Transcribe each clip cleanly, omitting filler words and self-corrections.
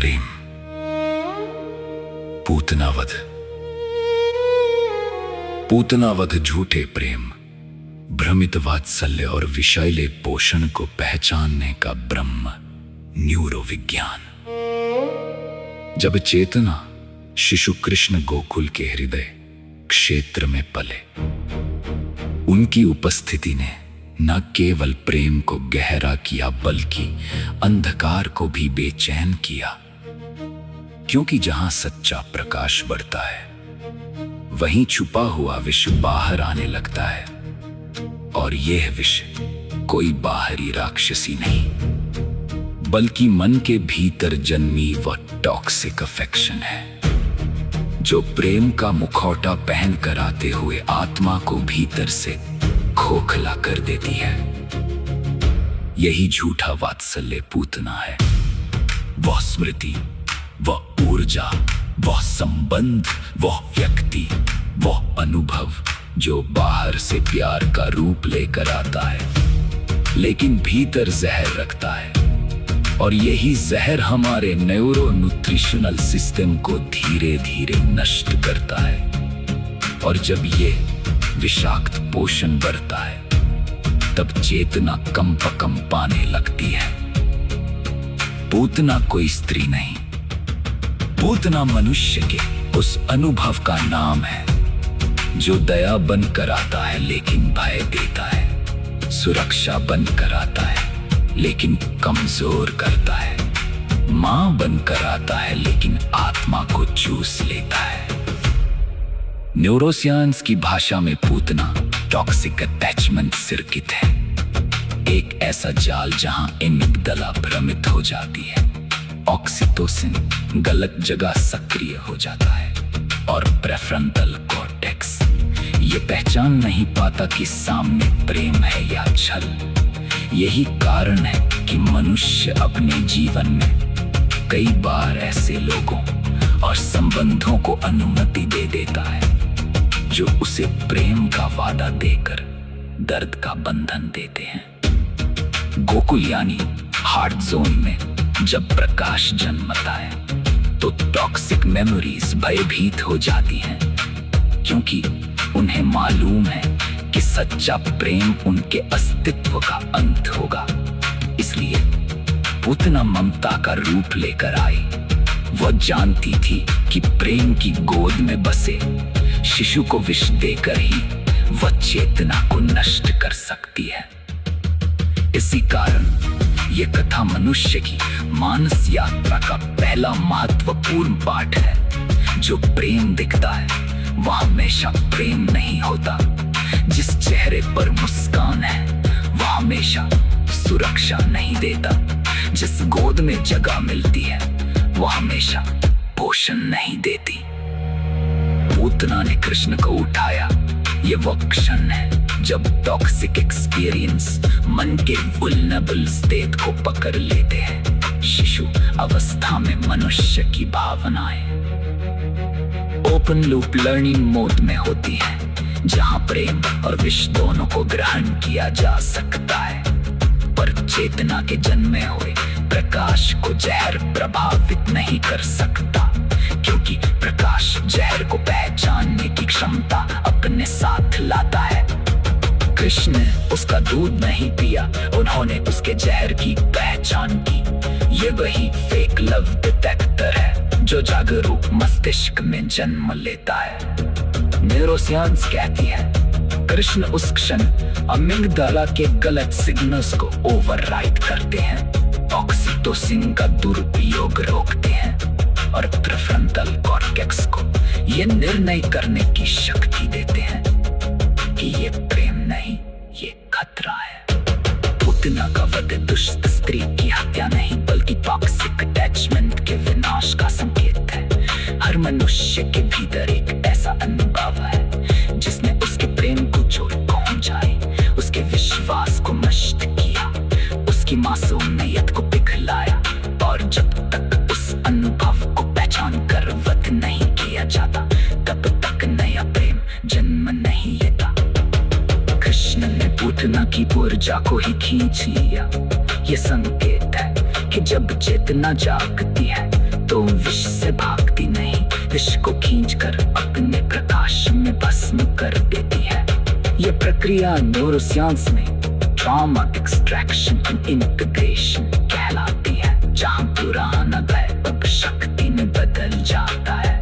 प्रेम। पूतनावध। पूतनावध झूठे प्रेम, भ्रमित वात्सल्य और विषैले पोषण को पहचानने का ब्रह्म न्यूरोविज्ञान। जब चेतना शिशु कृष्ण गोकुल के हृदय क्षेत्र में पले, उनकी उपस्थिति ने न केवल प्रेम को गहरा किया बल्कि अंधकार को भी बेचैन किया, क्योंकि जहां सच्चा प्रकाश बढ़ता है वहीं छुपा हुआ विष बाहर आने लगता है। और यह विष कोई बाहरी राक्षसी नहीं बल्कि मन के भीतर जन्मी वह टॉक्सिक अफेक्शन है, जो प्रेम का मुखौटा पहनकर आते हुए आत्मा को भीतर से खोखला कर देती है। यही झूठा वात्सल्य पूतना है। वह स्मृति, वह ऊर्जा, वह संबंध, वह व्यक्ति, वह अनुभव जो बाहर से प्यार का रूप लेकर आता है लेकिन भीतर जहर रखता है। और यही जहर हमारे न्यूरो न्यूट्रिशनल सिस्टम को धीरे धीरे नष्ट करता है। और जब ये विषाक्त पोषण बढ़ता है तब चेतना कंप पाने लगती है। पूतना कोई स्त्री नहीं, पूतना मनुष्य के उस अनुभव का नाम है जो दया बनकर आता है लेकिन भय देता है, सुरक्षा बनकर आता है लेकिन कमजोर करता है, मां बनकर आता है लेकिन आत्मा को चूस लेता है। न्यूरोसाइंस की भाषा में पूतना टॉक्सिक अटैचमेंट सर्किट है, एक ऐसा जाल जहां एमिग्डाला भ्रमित हो जाती है, ऑक्सीटोसिन गलत जगह सक्रिय हो जाता है और प्रेफ्रंटल कॉर्टेक्स ये पहचान नहीं पाता कि सामने प्रेम है या छल। यही कारण है कि मनुष्य अपने जीवन में कई बार ऐसे लोगों और संबंधों को अनुमति दे देता है जो उसे प्रेम का वादा देकर दर्द का बंधन देते हैं। गोकुल यानी हार्ट जोन में जब प्रकाश जन्मता है तो टॉक्सिक मेमोरीज भयभीत हो जाती हैं, क्योंकि उन्हें मालूम है कि सच्चा प्रेम उनके अस्तित्व का अंत होगा। इसलिए पूतना ममता का रूप लेकर आई। वह जानती थी कि प्रेम की गोद में बसे शिशु को विष देकर ही वह चेतना को नष्ट कर सकती है। इसी कारण ये कथा मनुष्य की मानस यात्रा का पहला महत्वपूर्ण पाठ है। जो प्रेम दिखता है वह हमेशा प्रेम नहीं होता। जिस चेहरे पर मुस्कान है वह हमेशा सुरक्षा नहीं देता। जिस गोद में जगह मिलती है वह हमेशा पोषण नहीं देती। पूतना ने कृष्ण को उठाया। ये वह क्षण है जब टॉक्सिक एक्सपीरियंस मन के वल्नरेबल स्टेट को पकड़ लेते हैं। शिशु अवस्था में मनुष्य की भावनाएं ओपन लूप लर्निंग मोड में होती हैं, जहां प्रेम और विष दोनों को ग्रहण किया जा सकता है। पर चेतना के जन्मे हुए प्रकाश को जहर प्रभावित नहीं कर सकता, क्योंकि प्रकाश जहर को पहचानने की क्षमता अपने साथ लाता है। कृष्ण ने उसका दूध नहीं पिया, उन्होंने उसके जहर की पहचान की। ये वही फेक लव डिटेक्टर है जो जागरूक मस्तिष्क में जन्म लेता है। न्यूरोसाइंस कहती है कृष्ण उस क्षण अमिग्डाला के गलत सिग्नल्स को ओवरराइड करते हैं, ऑक्सीटोसिन का दुरुपयोग रोकते हैं और प्रेफ्रंटल कॉर्टेक्स को ये निर्णय करने की शक्ति देते हैं कि ये प्रेम नहीं, ये खतरा है। पूतना का वध दुष्ट स्त्री की हत्या नहीं बल्कि टॉक्सिक अटैचमेंट के विनाश का संकेत है। हर मनुष्य के भीतर एक ऐसा अनुभव है जिसने उसके प्रेम को चोट पहुंचाई, उसके विश्वास को नष्ट किया, उसकी मासूम नीयत को पिघलाया। और जब तक उस अनुभव को पहचान कर वध नहीं किया जाता तब तक नया प्रेम जन्म नहीं लेता। कृष्ण ने पूतना की ऊर्जा को ही खींच लिया। ये संकेत है कि जब चेतना जागती है तो विष से भागती नहीं, विष को खींचकर अपने प्रकाश में भस्म कर देती है। ये प्रक्रिया न्यूरोसाइंस में ट्रॉमा एक्सट्रैक्शन एंड इंटीग्रेशन कहलाती है, जहाँ पुराना भय अब शक्ति में बदल जाता है,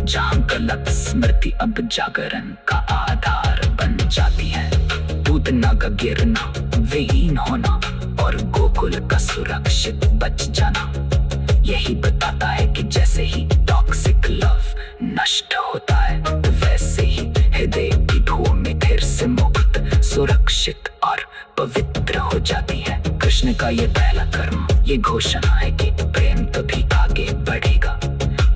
जहाँ गलत स्मृति अब जागरण का आधार बन जाती है। पूतना का गिरना, विहीन होना और गोकुल का सुरक्षित बच जाना, यही बताता है कि जैसे ही टॉक्सिक लव नष्ट होता है, वैसे ही हृदय की भूमि फिर से मुक्त, सुरक्षित और पवित्र हो जाती है। कृष्ण का ये पहला कर्म ये घोषणा है कि प्रेम तभी आगे बढ़ेगा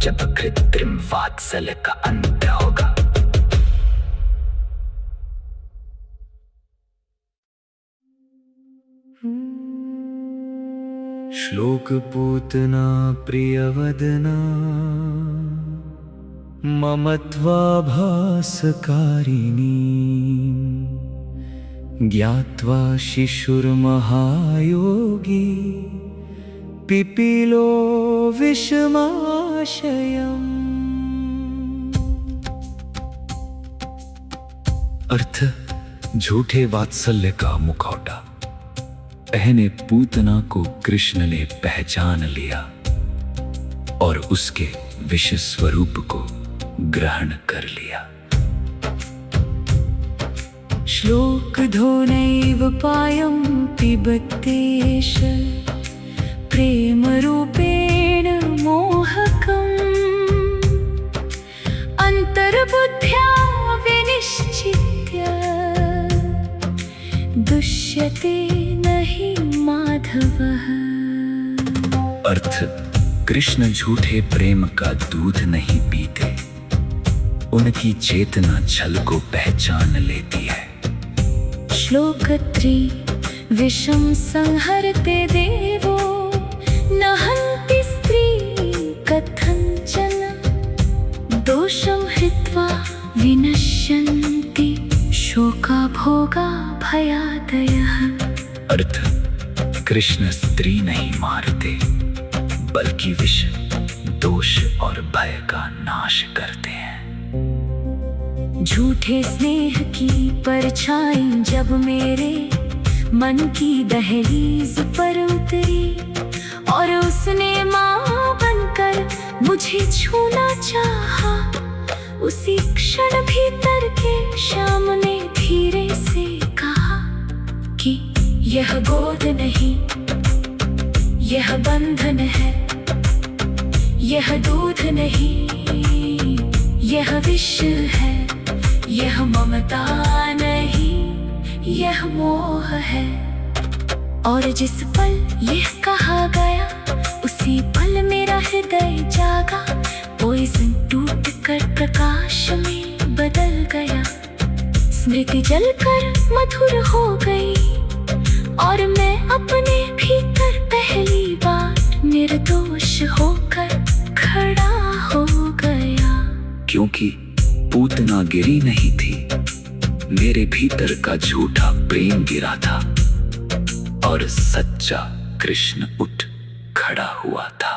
जब कृत्रिम वात्सल्य का अंत होगा। श्लोक पूतना प्रियवदना ममत्वाभासकारिणी ज्ञात्वा शिशुर्महायोगी पिपीलो विषमाशयम्। अर्थ, झूठे वात्सल्य का मुखौटा पहने पूतना को कृष्ण ने पहचान लिया और उसके विष स्वरूप को ग्रहण कर लिया। श्लोक धोनैव पायं पिबत्येष प्रेम रूपेण मोहकम् अंतर्बुद्ध्या विनिश्चित्य दुष्यते नहि माधवः। अर्थ, कृष्ण झूठे प्रेम का दूध नहीं पीते, उनकी चेतना छल को पहचान लेती है। श्लोक 3 विषं संहरते देवो न हन्ति स्त्री कथंचन दोषं हित्वा विनश्यन्ति शोका भोगा भयादयः। अर्थ, कृष्ण स्त्री नहीं मारते बल्कि विष, दोष और भय का नाश करते हैं। झूठे स्नेह की परछाई जब मेरे मन की दहलीज पर उतरी और उसने माँ बनकर मुझे छूना चाहा, उसी क्षण भीतर के श्याम ने धीरे से कहा कि यह गोद नहीं, यह बंधन है, यह दूध नहीं, यह विष है, यह ममता नहीं, यह मोह है। और जिस पल यह कहा गया उसी पल मेरा हृदय जागा, पॉइजन टूट कर प्रकाश में बदल गया, स्मृति जलकर मधुर हो गई और मैं अपने भीतर पहली बार निर्दोष होकर खड़ा हो गया। क्योंकि पूतना गिरी नहीं थी, मेरे भीतर का झूठा प्रेम गिरा था और सच्चा कृष्ण उठ खड़ा हुआ था।